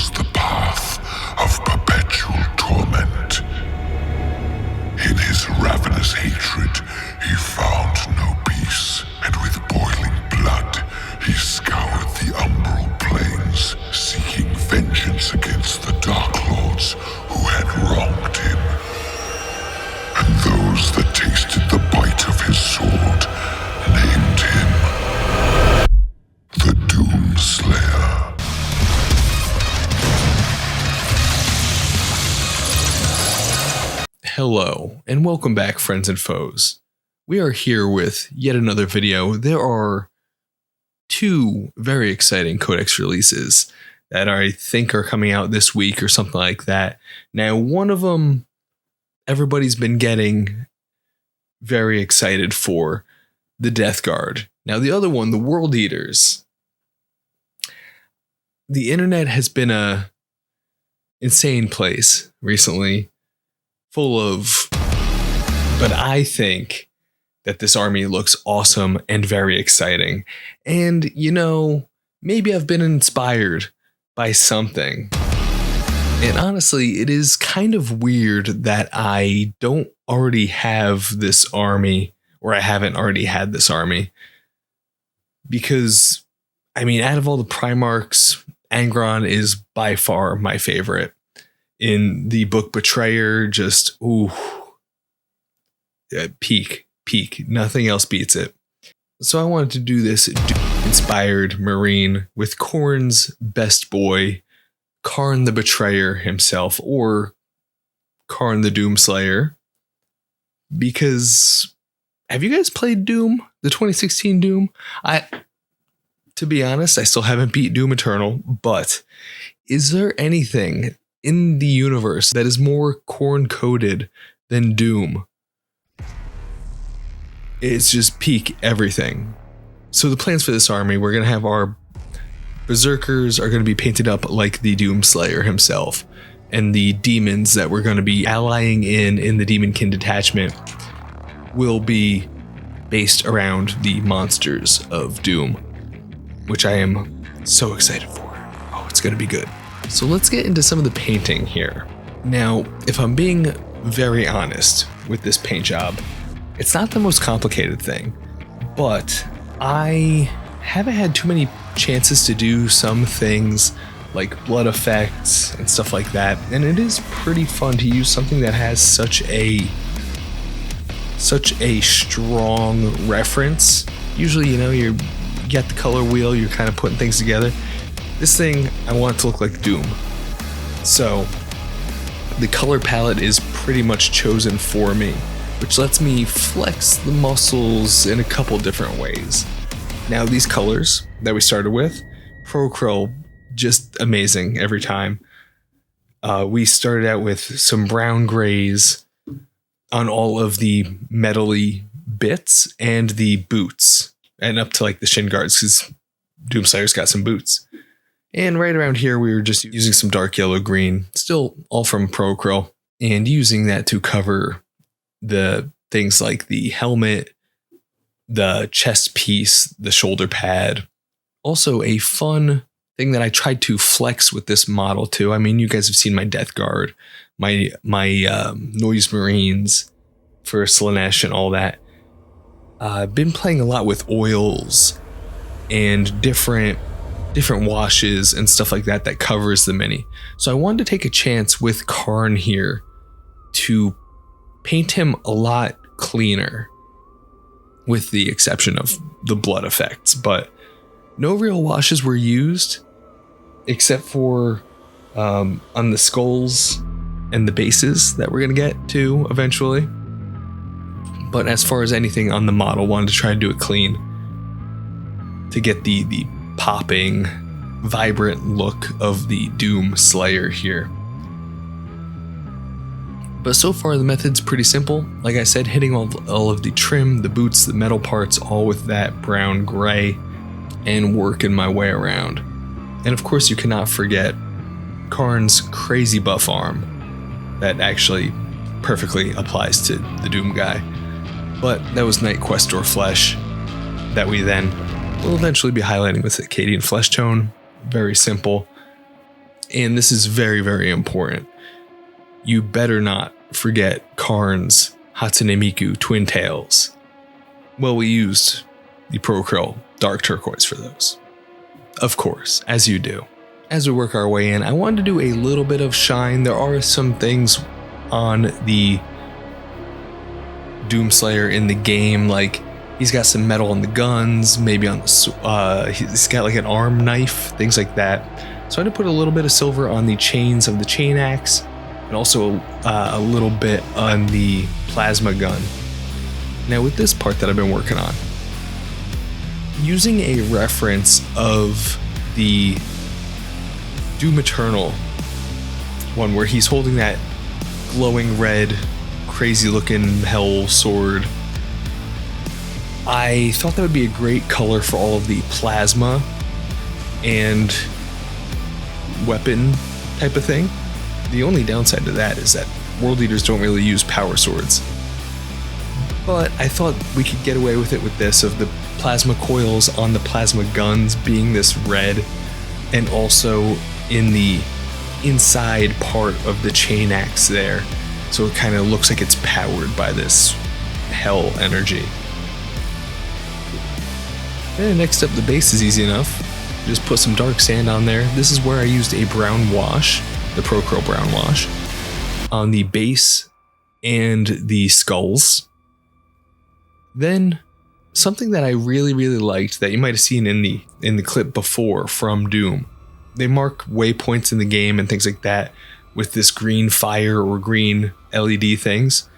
chose the path of perpetual torment. In his ravenous hatred, he found no peace, and with boiling blood, he scoured the umbral plains, seeking vengeance against the Dark Lords who had wronged him. And those that tasted the bite of his sword named him the Doom Slayer. Hello, and welcome back, friends and foes. We are here with yet another video. There are two very exciting Codex releases that I think are coming out this week or something like that. Now, one of them everybody's been getting very excited for, the Death Guard. Now, the other one, the World Eaters. The internet has been a insane place recently, full of, but I think that this army looks awesome and very exciting. And, you know, maybe I've been inspired by something. And honestly, it is kind of weird that I don't already have this army, or I haven't already had this army. Because, I mean, out of all the Primarchs, Angron is by far my favorite. In the book Betrayer, just, peak. Nothing else beats it. So I wanted to do this inspired Marine with Khorne's best boy, Kharn the Betrayer himself, or Kharn the Doomslayer. Because, have you guys played Doom? The 2016 Doom? To be honest, I still haven't beat Doom Eternal, but is there anything in the universe that is more Khorne coded than Doom? It's just peak everything. So the plans for this army, we're going to have our Berserkers are going to be painted up like the Doomslayer himself. And the demons that we're going to be allying in the Demonkin detachment will be based around the monsters of Doom, which I am so excited for. Oh, it's going to be good. So let's get into some of the painting here. Now, if I'm being very honest with this paint job, it's not the most complicated thing, but I haven't had too many chances to do some things like blood effects and stuff like that, and it is pretty fun to use something that has such a strong reference. Usually, you know, you get the color wheel, you're kind of putting things together. This thing, I want it to look like Doom. So the color palette is pretty much chosen for me, which lets me flex the muscles in a couple different ways. Now, these colors that we started with, Procryl, just amazing every time. We started out with some brown grays on all of the metally bits and the boots, and up to like the shin guards, because Doomslayer's got some boots. And right around here, we were just using some dark yellow green, still all from Procryl, and using that to cover the things like the helmet, the chest piece, the shoulder pad. Also, a fun thing that I tried to flex with this model too. I mean, you guys have seen my Death Guard, my Noise Marines for Slaanesh and all that. I've been playing a lot with oils and different washes and stuff like that covers the mini. So I wanted to take a chance with Kharn here to paint him a lot cleaner, with the exception of the blood effects, but no real washes were used except for on the skulls and the bases that we're going to get to eventually. But as far as anything on the model, wanted to try to do it clean to get the popping, vibrant look of the Doom Slayer here. But so far the method's pretty simple. Like I said, hitting all of the trim, the boots, the metal parts, all with that brown gray, and working my way around. And of course you cannot forget Kharn's crazy buff arm that actually perfectly applies to the Doom guy. But that was Night Questor flesh that we then will eventually be highlighting with Akkadian flesh tone. Very simple. And this is very, very important. You better not forget Karn's Hatsune Miku Twin Tails. Well, we used the Procryl Dark Turquoise for those. Of course, as you do. As we work our way in, I wanted to do a little bit of shine. There are some things on the Doomslayer in the game, like he's got some metal on the guns, maybe on the he's got like an arm knife, things like that. So I had to put a little bit of silver on the chains of the chain axe, and also a little bit on the plasma gun. Now with this part that I've been working on, using a reference of the Doom Eternal one where he's holding that glowing red, crazy looking hell sword, I thought that would be a great color for all of the plasma and weapon type of thing. The only downside to that is that World Eaters don't really use power swords. But I thought we could get away with it with this, of the plasma coils on the plasma guns being this red, and also in the inside part of the chain axe there. So it kind of looks like it's powered by this hell energy. And next up, the base is easy enough. Just put some dark sand on there. This is where I used a brown wash, the Procryl brown wash, on the base and the skulls. Then something that I really, really liked that you might have seen in the clip before from Doom. They mark waypoints in the game and things like that with this green fire or green LED things.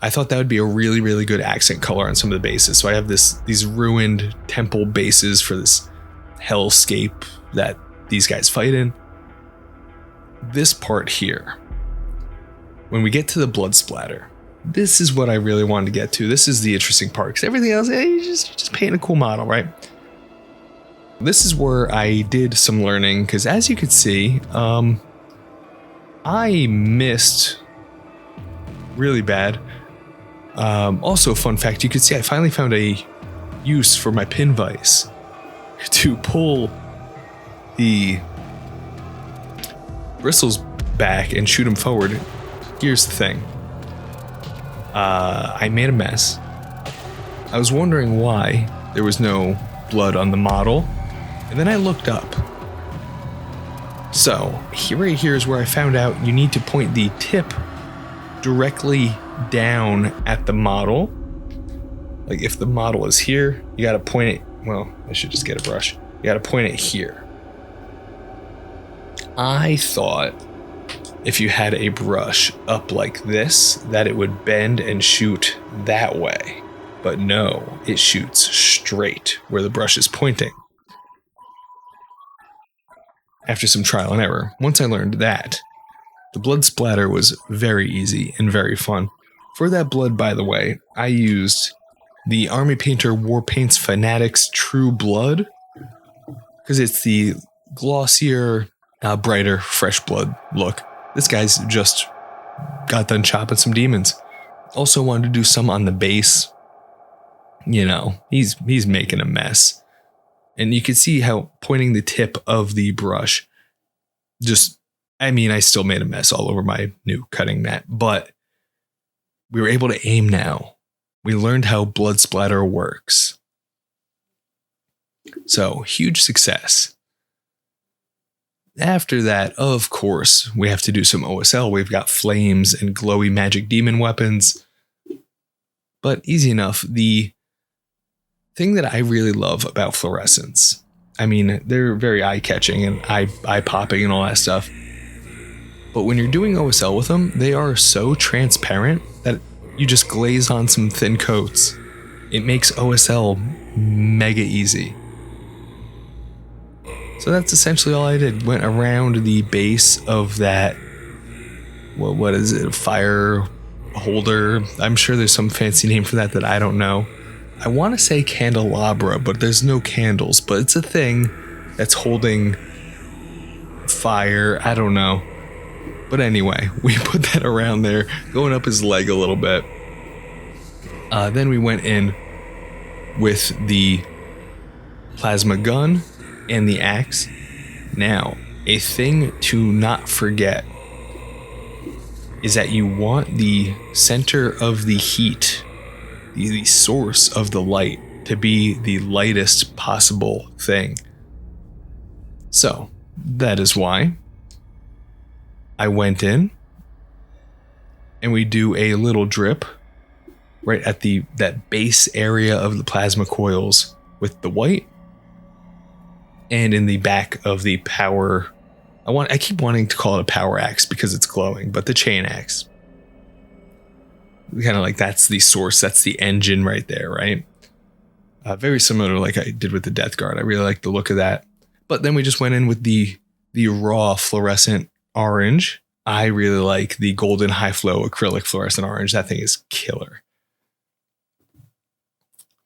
I thought that would be a really, really good accent color on some of the bases. So I have these ruined temple bases for this hellscape that these guys fight in. This part here, when we get to the blood splatter, this is what I really wanted to get to. This is the interesting part, because everything else, you just paint a cool model, right? This is where I did some learning, because as you could see, I missed really bad. Also, fun fact, you could see I finally found a use for my pin vise to pull the bristles back and shoot them forward. Here's the thing. I made a mess. I was wondering why there was no blood on the model, and then I looked up. So, right here is where I found out you need to point the tip directly down at the model. Like if the model is here, you gotta point it, well, I should just get a brush. You gotta point it here. I thought if you had a brush up like this, that it would bend and shoot that way. But no, it shoots straight where the brush is pointing. After some trial and error, once I learned that, the blood splatter was very easy and very fun. For that blood, by the way, I used the Army Painter War Paints Fanatics True Blood, because it's the glossier, brighter, fresh blood look. This guy's just got done chopping some demons. Also wanted to do some on the base. You know, he's making a mess. And you can see how pointing the tip of the brush I still made a mess all over my new cutting mat, but we were able to aim now. We learned how blood splatter works. So, huge success. After that, of course, we have to do some OSL. We've got flames and glowy magic demon weapons. But easy enough. The thing that I really love about fluorescents, they're very eye-catching and eye-popping and all that stuff. But when you're doing OSL with them, they are so transparent that you just glaze on some thin coats. It makes OSL mega easy. So that's essentially all I did. Went around the base of that, what is it, fire holder? I'm sure there's some fancy name for that I don't know. I want to say candelabra, but there's no candles, but it's a thing that's holding fire. I don't know. But anyway, we put that around there, going up his leg a little bit. Then we went in with the plasma gun and the axe. Now, A thing to not forget is that you want the center of the heat, the source of the light, to be the lightest possible thing. So, that is why I went in and we do a little drip right at that base area of the plasma coils with the white, and in the back of the power. I keep wanting to call it a power axe because it's glowing, but the chain axe. Kind of like that's the source, that's the engine right there, right? Very similar to like I did with the Death Guard. I really like the look of that. But then we just went in with the raw fluorescent orange. I really like the golden high flow acrylic fluorescent orange. That thing is killer.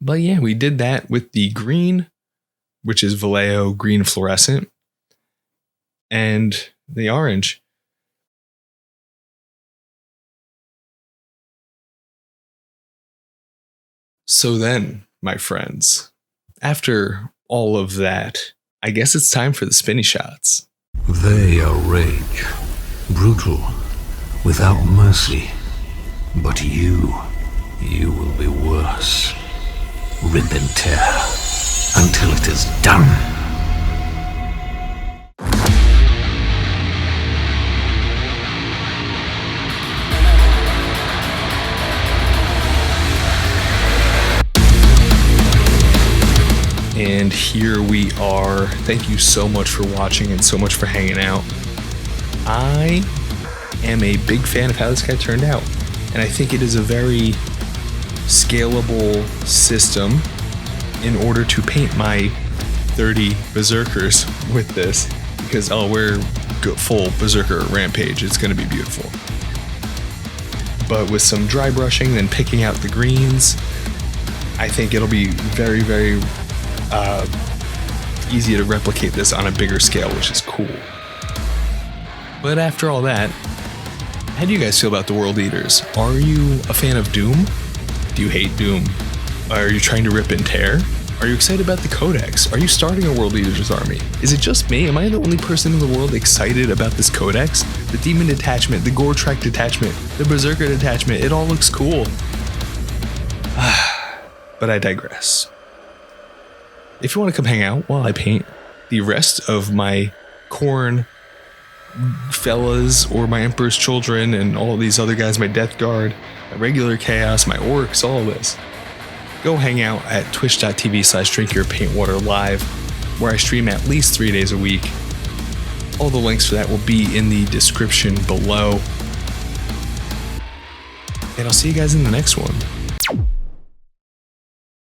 But yeah, we did that with the green, which is Vallejo green fluorescent, and the orange. So then, my friends, after all of that, I guess it's time for the spinny shots. They are rage, brutal, without mercy. But you will be worse. Rip and tear until it is done. And here we are. Thank you so much for watching and so much for hanging out. I am a big fan of how this guy turned out. And I think it is a very scalable system in order to paint my 30 berserkers with this. Because we're full berserker rampage. It's going to be beautiful. But with some dry brushing, then picking out the greens, I think it'll be very, very easy to replicate this on a bigger scale, which is cool. But after all that, how do you guys feel about the World Eaters? Are you a fan of Doom? Do you hate Doom? Are you trying to rip and tear? Are you excited about the Codex? Are you starting a World Eaters army? Is it just me? Am I the only person in the world excited about this Codex? The Demon Detachment, the Goretrek Detachment, the Berserker Detachment, it all looks cool. But I digress. If you want to come hang out while I paint the rest of my Khorne fellas or my Emperor's Children and all of these other guys, my Death Guard, my regular Chaos, my Orcs, all of this, go hang out at twitch.tv/drinkyourpaintwaterlive, where I stream at least 3 days a week. All the links for that will be in the description below. And I'll see you guys in the next one.